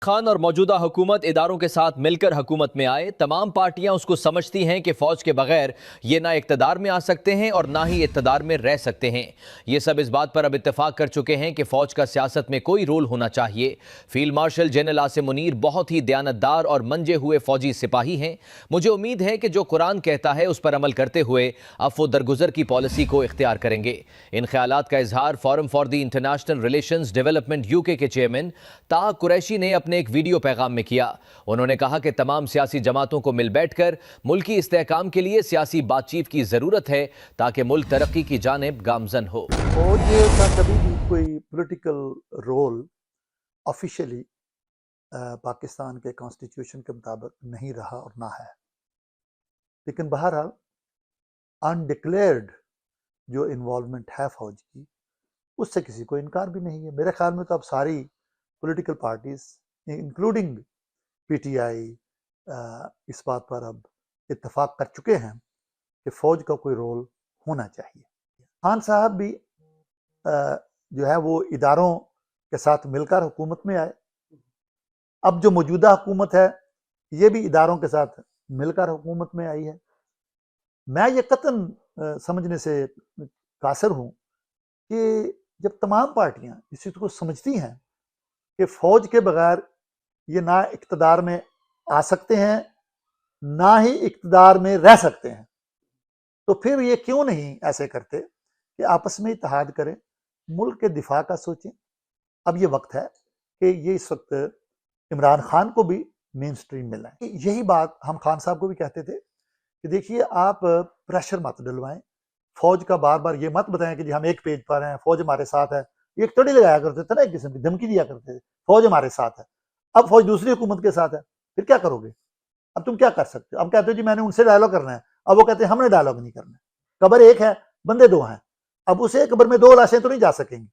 खान और मौजूदा हुकूमत इदारों के साथ मिलकर हुकूमत में आए। तमाम पार्टियां उसको समझती हैं कि फौज के बगैर ये ना इक़्तिदार में आ सकते हैं और ना ही इक़्तिदार में रह सकते हैं। ये सब इस बात पर अब इत्तेफाक कर चुके हैं कि फौज का सियासत में कोई रोल होना चाहिए। Field marshal general Asim Munir बहुत ही दयानतदार और मंजे हुए फौजी सिपाही हैं। मुझे उम्मीद है कि जो कुरान कहता है उस पर अमल करते हुए अब वो दरगुजर की पॉलिसी को इख्तियार करेंगे। इन ख्यालात का इजहार forum for the international relations development UK के चेयरमैन ताहा कुरैशी ने अपने एक वीडियो पैगाम में किया। उन्होंने कहा कि तमाम सियासी जमातों को मिल बैठकर मुल्की इस्तेहकाम के लिए सियासी बातचीत की जरूरत है ताकि मुल्क तरक्की की जानिब गामजन हो। फौज का कभी भी कोई पॉलिटिकल रोल ऑफिशियली पाकिस्तान के कॉन्स्टिट्यूशन के मुताबिक नहीं रहा और ना है, लेकिन बहरहाल अनडिक्लेयर्ड जो इन्वॉल्वमेंट है फौज की, उससे किसी को इनकार भी नहीं है। मेरे ख्याल में तो अब सारी पॉलिटिकल पार्टीज इंक्लूडिंग पीटीआई इस बात पर अब इत्तेफाक कर चुके हैं कि फौज का कोई रोल होना चाहिए। खान साहब भी जो है वो इदारों के साथ मिलकर हुकूमत में आए। अब जो मौजूदा हुकूमत है ये भी इदारों के साथ मिलकर हुकूमत में आई है। मैं ये कतन समझने से कासर हूँ कि जब तमाम पार्टियां इस चीज़ को समझती हैं कि फौज के बगैर ये ना इक़्तिदार में आ सकते हैं ना ही इक़्तिदार में रह सकते हैं, तो फिर ये क्यों नहीं ऐसे करते कि आपस में इत्तेहाद करें, मुल्क के दिफा का सोचें। अब ये वक्त है कि ये इस वक्त इमरान खान को भी मेन स्ट्रीम में लाएं। यही बात हम खान साहब को भी कहते थे कि देखिए आप प्रेशर मत डलवाएं, फौज का बार बार ये मत बताएं कि जी हम एक पेज पर हैं, फौज हमारे साथ है। ये एक तड़ी लगाया करते थे ना, एक किस्म की धमकी दिया करते थे, फौज हमारे साथ है। अब फौज दूसरी हुकूमत के साथ है, फिर क्या करोगे? अब तुम क्या कर सकते हो? अब कहते हो जी मैंने उनसे डायलॉग करना है, अब वो कहते हैं हमने डायलॉग नहीं करना है। कब्र एक है, बंदे दो हैं, अब उसे कब्र में दो लाशें तो नहीं जा सकेंगी।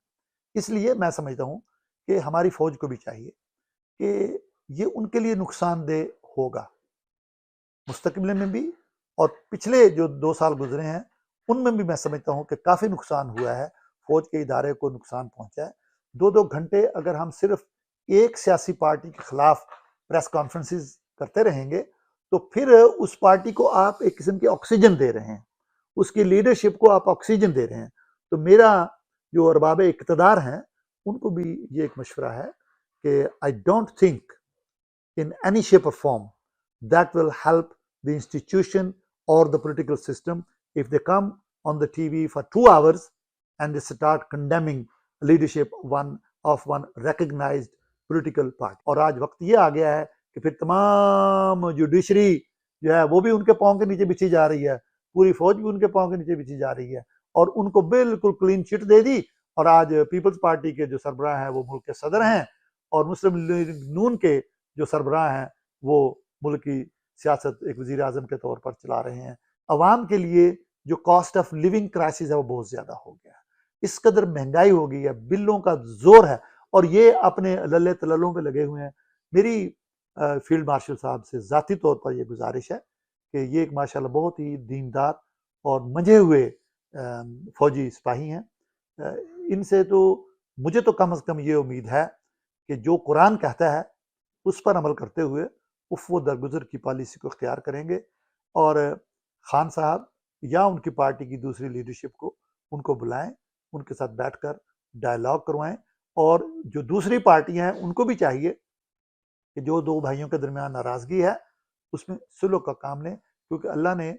इसलिए मैं समझता हूँ कि हमारी फौज को भी चाहिए कि ये उनके लिए नुकसानदेह होगा मुस्तकबिल में भी, और पिछले जो 2 साल गुजरे हैं उनमें भी मैं समझता हूँ कि काफ़ी नुकसान हुआ है, फौज के इदारे को नुकसान पहुँचा है। 2-2 घंटे अगर हम सिर्फ एक सियासी पार्टी के खिलाफ प्रेस कॉन्फ्रेंसेस करते रहेंगे तो फिर उस पार्टी को आप एक किस्म की ऑक्सीजन दे रहे हैं, उसकी लीडरशिप को आप ऑक्सीजन दे रहे हैं। तो मेरा जो अरबाब इक़्तिदार हैं उनको भी ये एक मशवरा है कि I don't think in any shape or form that will help the institution or the political system if they come on the TV for 2 hours and they start condemning leadership of one recognized political party। और आज वक्त ये आ गया है कि फिर तमाम judiciary जो है वो भी उनके पांव के नीचे बिछी जा रही है, पूरी फौज भी उनके पांव के नीचे बिछी जा रही है और उनको बिल्कुल क्लीन चिट दे दी। और आज पीपल्स पार्टी के जो सरबराह हैं वो मुल्क के सदर हैं और मुस्लिम लीग नून के जो सरबराह हैं वो मुल्क की सियासत एक वज़ीर आज़म के तौर पर चला रहे हैं। अवाम के लिए जो कॉस्ट ऑफ लिविंग क्राइसिस है वो बहुत ज़्यादा हो गया है, इस कदर महंगाई हो गई है, बिलों का जोर है और ये अपने लल्ले तललों पे लगे हुए हैं। मेरी फील्ड मार्शल साहब से ज़ाती तौर पर ये गुजारिश है कि ये एक माशाल्लाह बहुत ही दीनदार और मंझे हुए फौजी सिपाही हैं। इनसे तो मुझे तो कम से कम ये उम्मीद है कि जो कुरान कहता है उस पर अमल करते हुए वो दरगुजर की पॉलिसी को इख्तियार करेंगे और खान साहब या उनकी पार्टी की दूसरी लीडरशिप को उनको बुलाएं, उनके साथ बैठकर डायलॉग करवाएं और जो दूसरी पार्टियां हैं उनको भी चाहिए कि जो 2 भाइयों के दरमियान नाराज़गी है उसमें सुलह का काम लें, क्योंकि अल्लाह ने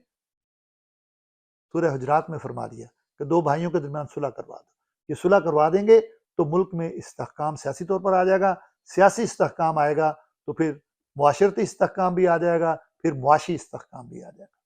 सूरह हुजरात में फरमा दिया कि 2 भाइयों के दरमियान सुलह करवा दो। ये सुलह करवा देंगे तो मुल्क में इस्तेहकाम सियासी तौर पर आ जाएगा, सियासी इस्तेहकाम आएगा तो फिर मुआशरती इस्तेहकाम भी आ जाएगा, फिर मुआशी इस्तेहकाम भी आ जाएगा।